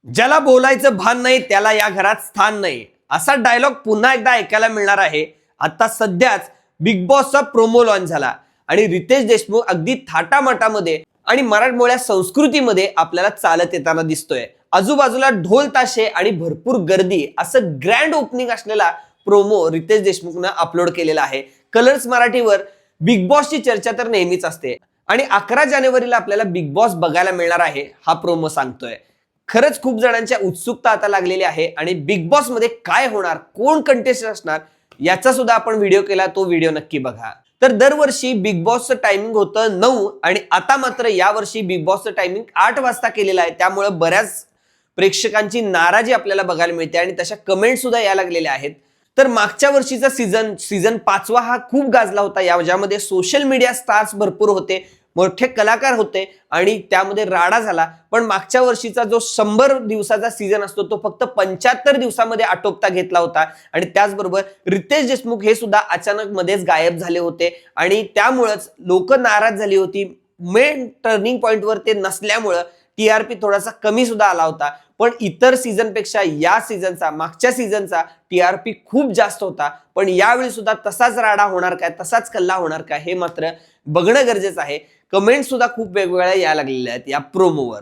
ज्याला बोलायचं भान नाही त्याला या घरात स्थान नाही, असा डायलॉग पुन्हा एकदा ऐकायला मिळणार आहे. आता सध्याच बिग बॉसचा प्रोमो लॉन्च झाला आणि रितेश देशमुख अगदी थाटामाटामध्ये आणि मराठमोळ्या संस्कृतीमध्ये आपल्याला चालत येताना दिसतोय. आजूबाजूला ढोल ताशे आणि भरपूर गर्दी असं ग्रँड ओपनिंग असलेला प्रोमो रितेश देशमुखनं अपलोड केलेला आहे. कलर्स मराठीवर बिग बॉसची चर्चा तर नेहमीच असते आणि 11 जानेवारीला आपल्याला बिग बॉस बघायला मिळणार आहे, हा प्रोमो सांगतोय. खरंच खूप जणांच्या उत्सुकता आता लागलेली आहे आणि बिग बॉस मध्ये काय होणार, कोण कंटेस्टंट असणार याचा सुद्धा आपण व्हिडिओ केला, तो व्हिडिओ नक्की बघा. तर दरवर्षी बिग बॉसचं टायमिंग होतं 9 आणि आता मात्र यावर्षी बिग बॉसचं टायमिंग 8 वाजता केलेलं आहे. त्यामुळे बऱ्याच प्रेक्षकांची नाराजी आपल्याला बघायला मिळते आणि तशा कमेंट सुद्धा यायला लागलेल्या आहेत. तर मागच्या वर्षीचा सीझन 5वा हा खूप गाजला होता, ज्यामध्ये सोशल मीडिया स्टार्स भरपूर होते, मोठे कलाकार होते आणि त्यामध्ये राडा झाला. पण मागच्या वर्षीचा जो 100 दिवसाचा सीझन असतो तो फक्त 75 दिवसामध्ये आटोपता घेतला होता आणि त्याचबरोबर रितेश देशमुख हे सुद्धा अचानक मध्येच गायब झाले होते आणि त्यामुळेच लोक नाराज झाली होती. मेन टर्निंग पॉइंटवर ते नसल्यामुळं टीआरपी थोडासा कमी सुद्धा आला होता. पण इतर सीझनपेक्षा या सीझनचा, मागच्या सीझनचा टीआरपी खूप जास्त होता. पण यावेळी सुद्धा तसाच राडा होणार काय, तसाच कल्ला होणार काय, हे मात्र बघणं गरजेचं आहे. कमेंट सुद्धा खूप वेगवेगळ्या यायला लागलेल्या आहेत या प्रोमोवर.